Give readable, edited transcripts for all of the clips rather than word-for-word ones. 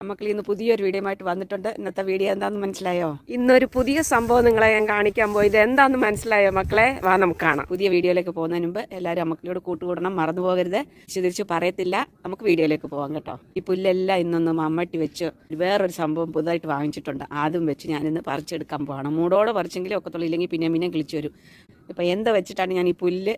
നമുക്ക് ഇന്ന് പുതിയൊരു വീഡിയോ ആയിട്ട് വന്നിട്ടുണ്ട്. ഇന്നത്തെ വീഡിയോ എന്താണെന്ന് മനസ്സിലായോ? ഇന്നൊരു പുതിയ സംഭവം നിങ്ങളെ ഞാൻ കാണിക്കാൻ പോയി. ഇത് എന്താണെന്ന് മനസ്സിലായോ മക്കളെ? വാ നമുക്ക് കാണാം. പുതിയ വീഡിയോയിലേക്ക് പോകുന്നതിന് മുമ്പ് എല്ലാവരും അമ്മക്കളോട് കൂട്ടുകൂടണം, മറന്നു പോകരുത്. തിരിച്ചു പറയത്തില്ല. നമുക്ക് വീഡിയോയിലേക്ക് പോകാം കേട്ടോ. ഈ പുല്ലെല്ലാം ഇന്നൊന്നും അമ്മട്ടി വെച്ച് വേറൊരു സംഭവം പുതുതായിട്ട് വാങ്ങിച്ചിട്ടുണ്ട്. അതും വെച്ച് ഞാനിന്ന് പറിച്ചെടുക്കാൻ പോകണം. മൂടോടെ പറിച്ചെങ്കിലും ഒക്കത്തുള്ളൂ, ഇല്ലെങ്കിൽ പിന്നെ കിളിച്ചു വരും. ഇപ്പം എന്താ വെച്ചിട്ടാണ് ഞാൻ ഈ പുല്ല്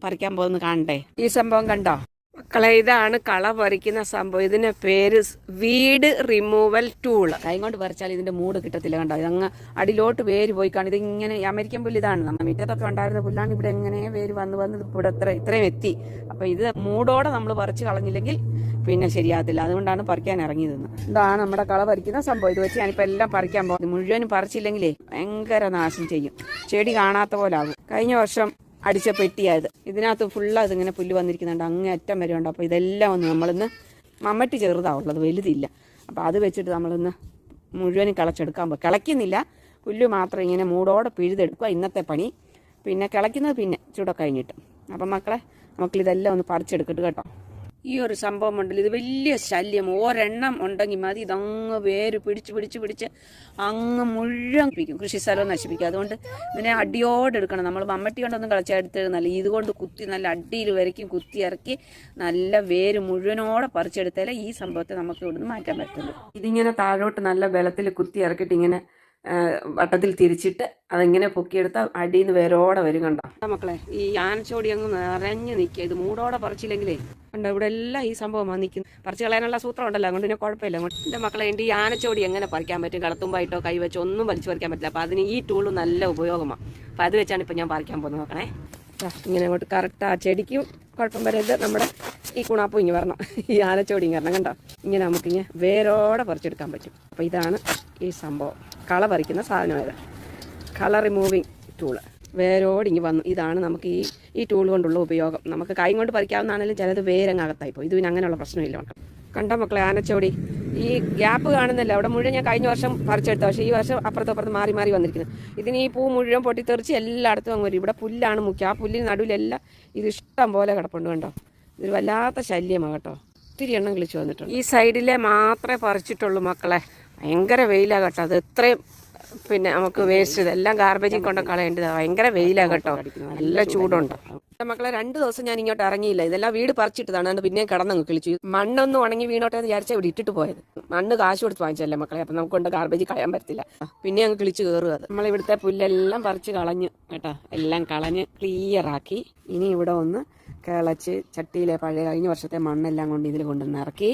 പറിക്കാൻ പോകുന്നത് കാണണ്ടേ? ഈ സംഭവം കണ്ടോ മക്കളെ? ഇതാണ് കള പറിക്കുന്ന സംഭവം. ഇതിന്റെ പേര് വീഡ് റിമൂവൽ ടൂൾ. കൈ കൊണ്ട് പറിച്ചാൽ ഇതിന്റെ മൂട് കിട്ടത്തില്ല. കണ്ടോ, ഇതങ്ങ് അടിയിലോട്ട് വേര് പോയി കാണും. ഇതിങ്ങനെ അമേരിക്കൻ പുല്ല് ഇതാണ്. നമ്മൾ മുറ്റത്തൊക്കെ ഉണ്ടായിരുന്ന പുല്ലാണ്. ഇവിടെ എങ്ങനെ വേര് വന്ന് ഇവിടെ ഇത്രയും എത്തി. അപ്പൊ ഇത് മൂടോടെ നമ്മൾ പറിച്ച് കളഞ്ഞില്ലെങ്കിൽ പിന്നെ ശരിയാകത്തില്ല. അതുകൊണ്ടാണ് പറിക്കാൻ ഇറങ്ങിയതെന്ന്. ഇതാണ് നമ്മുടെ കള പറിക്കുന്ന സംഭവം. ഇത് വെച്ച് ഞാനിപ്പോൾ എല്ലാം പറിക്കാൻ പോകും. മുഴുവനും പറിച്ചില്ലെങ്കിലേ ഭയങ്കര നാശം ചെയ്യും. ചെടി കാണാത്ത പോലെ ആകും. കഴിഞ്ഞ വർഷം അടിച്ച പെട്ടിയായത്. ഇതിനകത്ത് ഫുള്ള് ഇതിങ്ങനെ പുല്ല് വന്നിരിക്കുന്നുണ്ട്, അങ്ങേ അറ്റം വരെ ഉണ്ട്. അപ്പോൾ ഇതെല്ലാം ഒന്ന് നമ്മളിന്ന് മമ്മട്ടി ചെറുതാവുള്ളത്, വലുതില്ല. അപ്പോൾ അത് വെച്ചിട്ട് നമ്മളിന്ന് മുഴുവനും കിളച്ചെടുക്കാൻ പോകും. കിളയ്ക്കുന്നില്ല, പുല്ല് മാത്രം ഇങ്ങനെ മൂടോടെ പിഴുതെടുക്കുക ഇന്നത്തെ പണി. പിന്നെ കിളയ്ക്കുന്നത് പിന്നെ ചൂടൊക്കെ കഴിഞ്ഞിട്ട്. അപ്പം മക്കളെ, നമുക്കിതെല്ലാം ഒന്ന് പറിച്ചെടുക്കട്ടെ കേട്ടോ. ഈ ഒരു സംഭവം ഉണ്ടല്ലോ, ഇത് വലിയ ശല്യം. ഒരെണ്ണം ഉണ്ടെങ്കിൽ മതി, ഇതങ്ങ് വേര് പിടിച്ച് അങ്ങ് മുഴുവൻ പിടിക്കും, കൃഷി സ്ഥലവും നശിപ്പിക്കും. അതുകൊണ്ട് ഇതിനെ അടിയോടെടുക്കണം. നമ്മൾ മമ്മട്ടി കൊണ്ടൊന്നും കളച്ചെടുത്തല്ല, ഇതുകൊണ്ട് കുത്തി നല്ല അടിയിൽ വരയ്ക്കും, കുത്തി ഇറക്കി നല്ല വേര് മുഴുവനോടെ പറിച്ചെടുത്താലേ ഈ സംഭവത്തെ നമുക്ക് ഇവിടുന്ന് മാറ്റാൻ പറ്റുള്ളൂ. ഇതിങ്ങനെ താഴോട്ട് നല്ല ബലത്തിൽ കുത്തി ഇറക്കിയിട്ട് ഇങ്ങനെ വട്ടത്തിൽ തിരിച്ചിട്ട് അതിങ്ങനെ പൊക്കിയെടുത്താൽ അടിയിൽ നിന്ന് വേരോടെ വരും. കണ്ടോ മക്കളെ, ഈ ആനച്ചോടി അങ്ങ് നിറഞ്ഞു നിൽക്കുക. ഇത് മൂടോടെ പറിച്ചില്ലെങ്കിലേ കണ്ടോ, ഇവിടെ എല്ലാം ഈ സംഭവമാണ് നിൽക്കുന്നത്. പറിച്ച് കളയാനുള്ള സൂത്രം ഉണ്ടല്ലോ, അതുകൊണ്ട് പിന്നെ കുഴപ്പമില്ല. എൻ്റെ മക്കളെ, എൻ്റെ ഈ ആനച്ചോടി എങ്ങനെ പറിക്കാൻ പറ്റും? കളത്തുമ്പായിട്ടോ കൈവച്ചോ ഒന്നും വലിച്ചു പറിക്കാൻ പറ്റില്ല. അപ്പോൾ അതിന് ഈ ടൂള് നല്ല ഉപയോഗമാണ്. അപ്പോൾ അത് വെച്ചാണ് ഇപ്പം ഞാൻ പറിക്കാൻ പോകുന്നത്. നോക്കണേ, ഇങ്ങനെ അങ്ങോട്ട് കറക്റ്റ് ആ ചെടിക്കും കുഴപ്പം വരരുത്. നമ്മുടെ ഈ കുണാപ്പും ഇങ്ങനെ വരണം, ഈ ആനച്ചോടി ഇങ്ങനെ വരണം. കണ്ടോ, ഇങ്ങനെ നമുക്കിങ്ങനെ വേരോടെ പറിച്ചെടുക്കാൻ പറ്റും. അപ്പോൾ ഇതാണ് ഈ സംഭവം, കള പറിക്കുന്ന സാധനമായത്. കളർ റിമൂവിങ് ടൂള് വേരോടിങ്ങി വന്നു. ഇതാണ് നമുക്ക് ഈ ടൂൾ കൊണ്ടുള്ള ഉപയോഗം. നമുക്ക് കൈ കൊണ്ട് പറിക്കാവുന്നതാണെങ്കിലും ചിലത് വേരങ്ങകത്തായിപ്പോൾ. ഇത് പിന്നെ അങ്ങനെയുള്ള പ്രശ്നമില്ല. കണ്ടോ മക്കളെ, ആനച്ചോടി ഈ ഗ്യാപ്പ് കാണുന്നില്ല. അവിടെ മുഴുവൻ ഞാൻ കഴിഞ്ഞ വർഷം പറിച്ചെടുത്ത, പക്ഷേ ഈ വർഷം അപ്പുറത്ത് മാറി വന്നിരിക്കുന്നത്. ഇതിന് ഈ പൂ മുഴുവൻ പൊട്ടിത്തെറിച്ച് എല്ലായിടത്തും അങ്ങ് വരും. ഇവിടെ പുല്ലാണ് മുഖ്യം. ആ പുല്ലിന് നടുവിലെല്ലാം ഇത് ഇഷ്ടം പോലെ കിടപ്പുണ്ട്. കണ്ടോ, ഇതൊരു വല്ലാത്ത ശല്യമാണ് കേട്ടോ. ഒത്തിരി എണ്ണം കിളിച്ചു വന്നിട്ടുണ്ട്. ഈ സൈഡിലെ മാത്രമേ പറിച്ചിട്ടുള്ളൂ മക്കളെ. ഭയങ്കര വെയിലാണ് കേട്ടോ. അത് എത്രയും പിന്നെ നമുക്ക് വേസ്റ്റ് ഇതെല്ലാം ഗാർബേജിൽ കൊണ്ട് കളയേണ്ടതാണ്. ഭയങ്കര വെയിലാണ് കേട്ടോ, നല്ല ചൂടുണ്ട്. മക്കളെ, 2 ദിവസം ഞാൻ ഇങ്ങോട്ട് ഇറങ്ങിയില്ല. ഇതെല്ലാം വീട് പറിച്ചിട്ടതാണ്. അതുകൊണ്ട് പിന്നെ കിടന്നങ്ങ് കിളിച്ചു. മണ്ണൊന്നും ഉണങ്ങി വീണോട്ടെ എന്ന് വിചാരിച്ചാൽ ഇവിടെ ഇട്ടിട്ട് പോയത്. മണ്ണ് കാശ് കൊടുത്ത് വാങ്ങിച്ചല്ലേ മക്കളെ, അപ്പം നമുക്ക് കൊണ്ട് ഗാർബേജ് കളയാൻ പറ്റില്ല. പിന്നെ അങ്ങ് കിളിച്ച് കയറുക. അത് നമ്മളിവിടുത്തെ പുല്ലെല്ലാം പറിച്ച് കളഞ്ഞു കേട്ടോ. എല്ലാം കളഞ്ഞ് ക്ലിയറാക്കി. ഇനി ഇവിടെ ഒന്ന് കിളച്ച് ചട്ടിയിലെ പഴയ കഴിഞ്ഞ വർഷത്തെ മണ്ണെല്ലാം കൊണ്ട് ഇതിൽ കൊണ്ടുവന്ന് ഇറക്കി.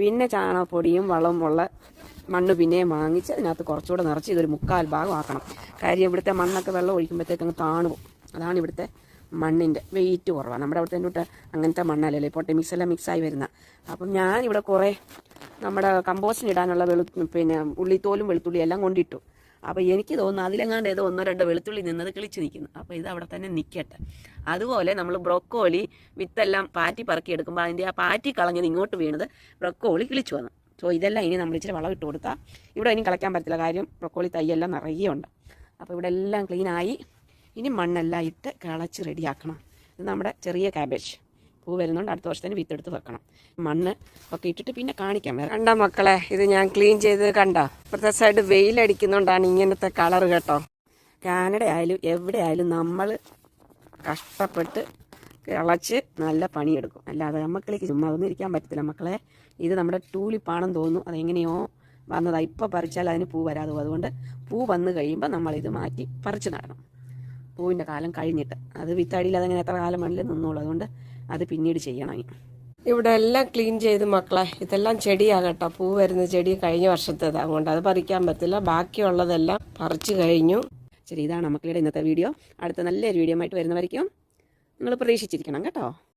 പിന്നെ ചാണകപ്പൊടിയും വളവും ഉള്ള മണ്ണ് പിന്നെയും വാങ്ങിച്ച് അതിനകത്ത് കുറച്ചുകൂടെ നിറച്ച് ഇതൊരു 3/4 ഭാഗം ആക്കണം. കാര്യം ഇവിടുത്തെ മണ്ണൊക്കെ വെള്ളം ഒഴിക്കുമ്പോഴത്തേക്ക് അങ്ങ് താണു പോകും. അതാണ് ഇവിടുത്തെ മണ്ണിൻ്റെ വെയിറ്റ് കുറവാണ്. നമ്മുടെ അവിടുത്തെ തൊട്ട് അങ്ങനത്തെ മണ്ണല്ലല്ലോ, ഇപ്പോൾ മിക്സെല്ലാം മിക്സായി വരുന്ന. അപ്പം ഞാനിവിടെ കുറേ നമ്മുടെ കമ്പോസ്റ്റിന് ഇടാനുള്ള പിന്നെ ഉള്ളിത്തോലും വെളുത്തുള്ളി എല്ലാം കൊണ്ടിട്ടു. അപ്പോൾ എനിക്ക് തോന്നുന്നു അതിലെങ്ങാണ്ട് ഏതോ 1-2 വെളുത്തുള്ളി നിന്നത് കിളിച്ച് നിൽക്കുന്നു. അപ്പോൾ ഇത് അവിടെ തന്നെ നിൽക്കട്ടെ. അതുപോലെ നമ്മൾ ബ്രൊക്കോളി വിത്തെല്ലാം പാറ്റി പറക്കി എടുക്കുമ്പോൾ അതിൻ്റെ ആ പാറ്റി കളഞ്ഞത് ഇങ്ങോട്ട് വീണത് ബ്രൊക്കോളി കിളിച്ചു വന്നു. സോ ഇതെല്ലാം ഇനി നമ്മൾ ഇച്ചിരി വളം ഇട്ട് കൊടുത്താൽ ഇവിടെ ഇനി കളയ്ക്കാൻ പറ്റില്ല. കാര്യം ബ്രൊക്കോളി തൈയെല്ലാം നിറയെ ഉണ്ട്. അപ്പോൾ ഇവിടെ എല്ലാം ക്ലീനായി. ഇനി മണ്ണെല്ലാം ഇട്ട് കിളച്ച് റെഡിയാക്കണം. ഇത് നമ്മുടെ ചെറിയ കാബേജ് പൂ വരുന്നുണ്ട്. അടുത്ത വർഷത്തിന് വിത്തെടുത്ത് വെക്കണം. മണ്ണ് ഒക്കെ ഇട്ടിട്ട് പിന്നെ കാണിക്കാം. കണ്ട മക്കളെ, ഇത് ഞാൻ ക്ലീൻ ചെയ്ത് കണ്ടോ. ഇപ്പോഴത്തെ സൈഡ് വെയിലടിക്കുന്നതുകൊണ്ടാണ് ഇങ്ങനത്തെ കളർ കേട്ടോ. കാനഡ ആയാലും എവിടെ ആയാലും നമ്മൾ കഷ്ടപ്പെട്ട് കിളച്ച് നല്ല പണിയെടുക്കും. അല്ലാതെ നമ്മക്കിലേക്ക് ചുമ്മാ അതൊന്നും ഇരിക്കാൻ പറ്റത്തില്ല മക്കളെ. ഇത് നമ്മുടെ ടൂലിപ്പാണെന്ന് തോന്നുന്നു. അതെങ്ങനെയോ വന്നതാണ്. ഇപ്പോൾ പറിച്ചാൽ അതിന് പൂ വരാതെ പോകും. അതുകൊണ്ട് പൂ വന്ന് കഴിയുമ്പോൾ നമ്മളിത് മാറ്റി പറിച്ച് നടണം. പൂവിൻ്റെ കാലം കഴിഞ്ഞിട്ട് അത് വിത്തടിയിൽ അതങ്ങനെ എത്ര കാലം വേണമെങ്കിൽ നിന്നോളൂ. അതുകൊണ്ട് അത് പിന്നീട് ചെയ്യണം. ഇവിടെ എല്ലാം ക്ലീൻ ചെയ്ത് മക്കളെ. ഇതെല്ലാം ചെടിയാകട്ടോ, പൂ വരുന്ന ചെടി കഴിഞ്ഞ വർഷത്തേത്. അതുകൊണ്ട് അത് പറിക്കാൻ പറ്റില്ല. ബാക്കിയുള്ളതെല്ലാം പറിച്ചു കഴിഞ്ഞു. ശരി, ഇതാണ് മക്കളുടെ ഇന്നത്തെ വീഡിയോ. അടുത്ത നല്ലൊരു വീഡിയോ ആയിട്ട് വരുന്നവരേക്കും നിങ്ങൾ പ്രതീക്ഷിച്ചിരിക്കണം കേട്ടോ.